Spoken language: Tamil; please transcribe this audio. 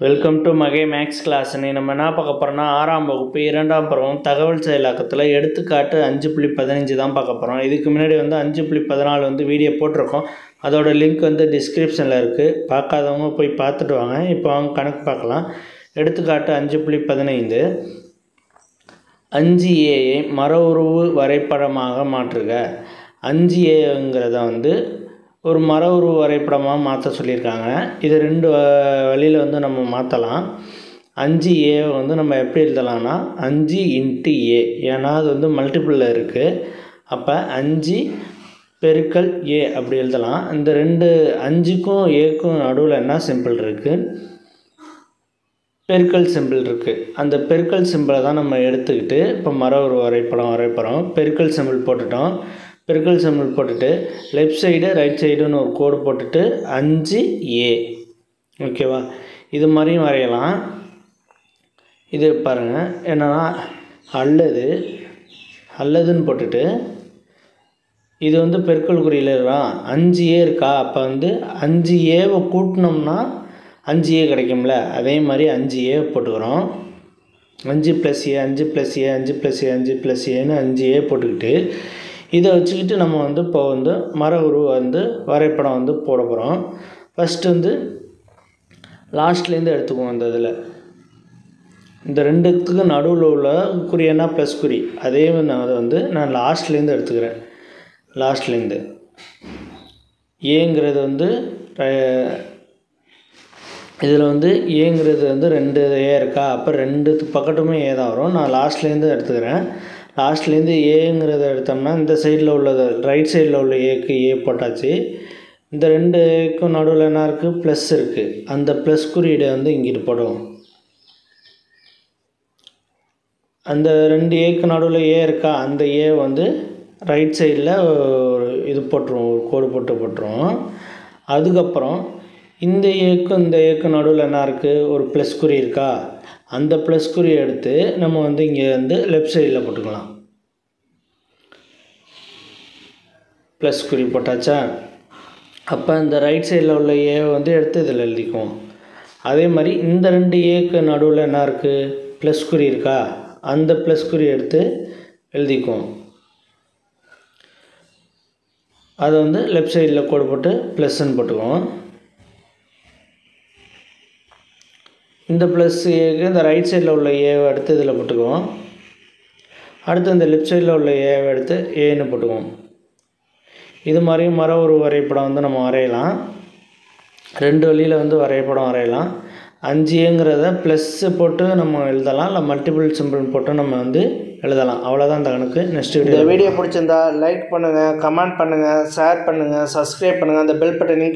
வெல்கம் டு மகே மேக்ஸ் கிளாஸ். நம்ம என்ன பார்க்க போகிறோம்னா 6ஆம் வகுப்பு 2ஆம் பருவம் தகவல் செயலாக்கத்தில் எடுத்துக்காட்டு 5.15 தான் பார்க்க போகிறோம். இதுக்கு முன்னாடி 5.14 வீடியோ போட்டிருக்கோம். அதோட லிங்க் டிஸ்கிரிப்ஷனில் இருக்குது. பார்க்காதவங்க போய் பார்த்துட்டு வாங்க. இப்போ அவங்க கணக்கு பார்க்கலாம். எடுத்துக்காட்டு 5.15 5Aயை மர உருவு வரைபடமாக மாற்றுக. 5Aங்கிறத ஒரு மர உருவ வரைபடமாக மாற்ற சொல்லியிருக்காங்க. இது ரெண்டு வழியில் நம்ம மாற்றலாம். 5A நம்ம எப்படி எழுதலாம்னா 5 × A, ஏன்னா அது மல்டிபிளில் இருக்குது. அப்போ 5 பெருக்கல் A அப்படி எழுதலாம். இந்த ரெண்டு 5க்கும் Aக்கும் நடுவில் என்ன சிம்பிள் இருக்குது? பெருக்கல் சிம்பிள் இருக்குது. அந்த பெருக்கல் சிம்பிளை தான் நம்ம எடுத்துக்கிட்டு இப்போ மர உருவ வரைபடம் பெருக்கல் சிம்பிள் போட்டுட்டோம். பெருக்கல் சிம்பிள் போட்டுட்டு லெஃப்ட் சைடு ரைட் சைடுன்னு ஒரு கோடு போட்டுட்டு 5A, ஓகேவா? இது மாதிரியும் வரையலாம். இது பாருங்கள், என்னன்னா அல்லதுன்னு போட்டுட்டு இது பெருக்கல் குறியில் இருக்கா 5A இருக்கா. அப்போ 5Aவை கூட்டினோம்னா 5A கிடைக்கும்ல. அதே மாதிரி 5A போட்டுக்கிறோம். 5 + A 5 + A 5 + A 5 + Aன்னு 5A போட்டுக்கிட்டு இதை வச்சுக்கிட்டு நம்ம இப்போ மர உருவ வரைபடம் போட போகிறோம். ஃபஸ்ட்டு லாஸ்ட்லேருந்து எடுத்துக்குவோம். இந்த ரெண்டுத்துக்கு நடுவில் உள்ள குறி என்ன ப்ளஸ் குறி, அதே நான் லாஸ்ட்லேருந்து எடுத்துக்கிறேன். லாஸ்ட்லேருந்து ஏங்கிறது இதில் ஏங்கிறது 2A இருக்கா. அப்போ ரெண்டு பக்கத்துமே ஏ தான் வரும். நான் லாஸ்ட்லேருந்து எடுத்துக்கிறேன். லாஸ்ட்லேருந்து ஏங்கிறத எடுத்தோம்னா இந்த சைடில் உள்ளது ரைட் சைடில் உள்ள ஏக்கு ஏ போட்டாச்சு. இந்த ரெண்டு ஏக்கும் நடுவில் என்ன இருக்குது? ப்ளஸ் இருக்குது. அந்த ப்ளஸ் குறியீடை இங்கிட்டு போடுவோம். அந்த ரெண்டு ஏக்கு நடுவில் ஏ இருக்கா. அந்த ஏ ரைட் சைடில் ஒரு இது போட்டுருவோம், ஒரு கோடு போட்டுருவோம். அதுக்கப்புறம் இந்த ஏக்கும் இந்த ஏக்கு நடுவில் என்ன இருக்குது? ஒரு ப்ளஸ் குறி இருக்கா. அந்த ப்ளஸ் குறியை எடுத்து நம்ம இங்கே லெஃப்ட் சைடில் போட்டுக்கலாம். ப்ளஸ் குறி போட்டாச்சா. அப்போ இந்த ரைட் சைடில் உள்ள ஏவை எடுத்து இதில் எழுதிக்குவோம். அதே மாதிரி இந்த ரெண்டு ஏக்கு நடுவில் என்ன இருக்குது? ப்ளஸ் குறி இருக்கா. அந்த ப்ளஸ் குறி எடுத்து எழுதிக்குவோம். அதை லெஃப்ட் சைடில் கோடு போட்டு ப்ளஸ்ன்னு போட்டுக்குவோம். இந்த ப்ளஸ் ஏக்கு இந்த ரைட் சைடில் உள்ள ஏவை எடுத்து இதில் போட்டுக்குவோம். அடுத்து இந்த லெஃப்ட் சைடில் உள்ள ஏவை எடுத்து ஏன்னு போட்டுக்குவோம். இது மாதிரி மர உருவ வரைபடம் நம்ம வரையலாம். ரெண்டு வழியில் வரைபடம் வரையலாம். 5Aங்கிறத ப்ளஸ்ஸு போட்டு நம்ம எழுதலாம், இல்லை மல்டிபிள் சிம்பிள் போட்டு நம்ம எழுதலாம். அவ்வளோதான் இந்த கணக்கு. நெக்ஸ்ட் வீடியோ பிடிச்சிருந்தா லைக் பண்ணுங்கள், கமெண்ட் பண்ணுங்கள், ஷேர் பண்ணுங்கள், சப்ஸ்கிரைப் பண்ணுங்கள். அந்த பெல் பட்டனையும்